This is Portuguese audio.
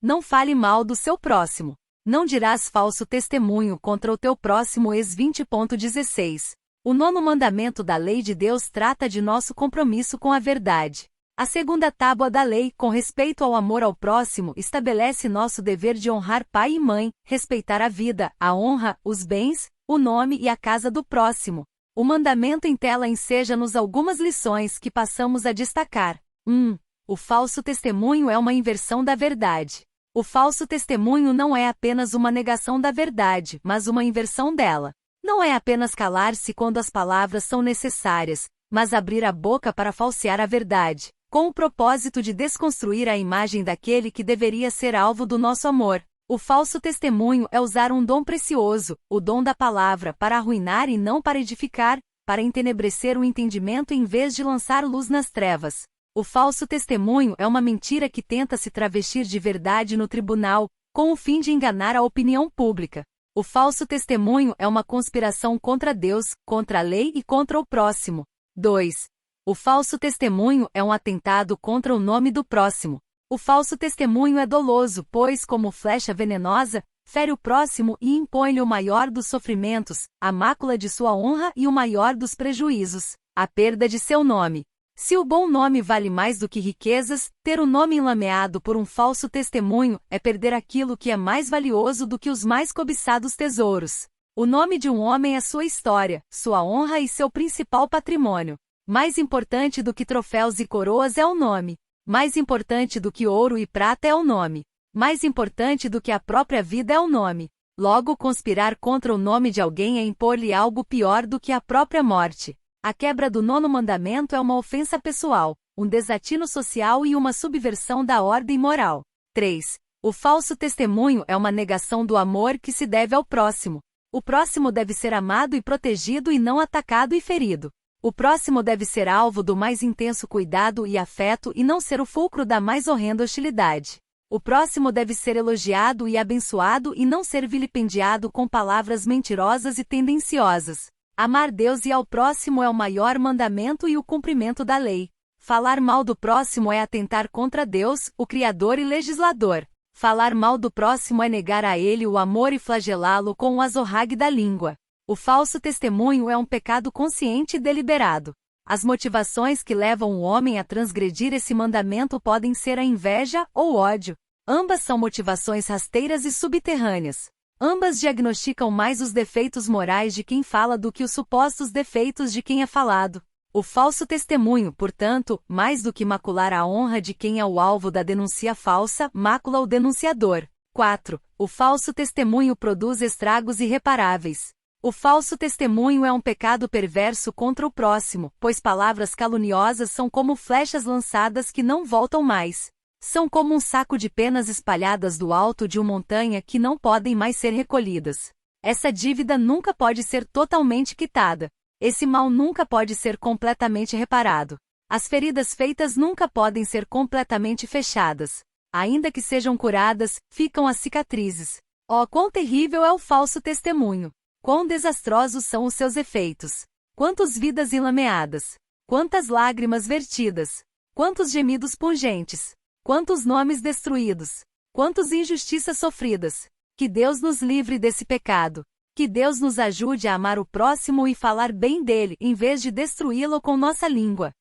Não fale mal do seu próximo. Não dirás falso testemunho contra o teu próximo. Ex 20.16. O nono mandamento da lei de Deus trata de nosso compromisso com a verdade. A segunda tábua da lei, com respeito ao amor ao próximo, estabelece nosso dever de honrar pai e mãe, respeitar a vida, a honra, os bens, o nome e a casa do próximo. O mandamento em tela enseja-nos algumas lições que passamos a destacar. 1. O falso testemunho é uma inversão da verdade. O falso testemunho não é apenas uma negação da verdade, mas uma inversão dela. Não é apenas calar-se quando as palavras são necessárias, mas abrir a boca para falsear a verdade, com o propósito de desconstruir a imagem daquele que deveria ser alvo do nosso amor. O falso testemunho é usar um dom precioso, o dom da palavra, para arruinar e não para edificar, para entenebrecer o entendimento em vez de lançar luz nas trevas. O falso testemunho é uma mentira que tenta se travestir de verdade no tribunal, com o fim de enganar a opinião pública. O falso testemunho é uma conspiração contra Deus, contra a lei e contra o próximo. 2. O falso testemunho é um atentado contra o nome do próximo. O falso testemunho é doloso, pois, como flecha venenosa, fere o próximo e impõe-lhe o maior dos sofrimentos, a mácula de sua honra e o maior dos prejuízos, a perda de seu nome. Se o bom nome vale mais do que riquezas, ter o nome enlameado por um falso testemunho é perder aquilo que é mais valioso do que os mais cobiçados tesouros. O nome de um homem é sua história, sua honra e seu principal patrimônio. Mais importante do que troféus e coroas é o nome. Mais importante do que ouro e prata é o nome. Mais importante do que a própria vida é o nome. Logo, conspirar contra o nome de alguém é impor-lhe algo pior do que a própria morte. A quebra do nono mandamento é uma ofensa pessoal, um desatino social e uma subversão da ordem moral. 3. O falso testemunho é uma negação do amor que se deve ao próximo. O próximo deve ser amado e protegido e não atacado e ferido. O próximo deve ser alvo do mais intenso cuidado e afeto e não ser o fulcro da mais horrenda hostilidade. O próximo deve ser elogiado e abençoado e não ser vilipendiado com palavras mentirosas e tendenciosas. Amar Deus e ao próximo é o maior mandamento e o cumprimento da lei. Falar mal do próximo é atentar contra Deus, o Criador e Legislador. Falar mal do próximo é negar a ele o amor e flagelá-lo com o azorrague da língua. O falso testemunho é um pecado consciente e deliberado. As motivações que levam o homem a transgredir esse mandamento podem ser a inveja ou o ódio. Ambas são motivações rasteiras e subterrâneas. Ambas diagnosticam mais os defeitos morais de quem fala do que os supostos defeitos de quem é falado. O falso testemunho, portanto, mais do que macular a honra de quem é o alvo da denúncia falsa, macula o denunciador. 4. O falso testemunho produz estragos irreparáveis. O falso testemunho é um pecado perverso contra o próximo, pois palavras caluniosas são como flechas lançadas que não voltam mais. São como um saco de penas espalhadas do alto de uma montanha que não podem mais ser recolhidas. Essa dívida nunca pode ser totalmente quitada. Esse mal nunca pode ser completamente reparado. As feridas feitas nunca podem ser completamente fechadas. Ainda que sejam curadas, ficam as cicatrizes. Oh, quão terrível é o falso testemunho! Quão desastrosos são os seus efeitos! Quantas vidas enlameadas! Quantas lágrimas vertidas! Quantos gemidos pungentes! Quantos nomes destruídos! Quantas injustiças sofridas! Que Deus nos livre desse pecado! Que Deus nos ajude a amar o próximo e falar bem dele, em vez de destruí-lo com nossa língua.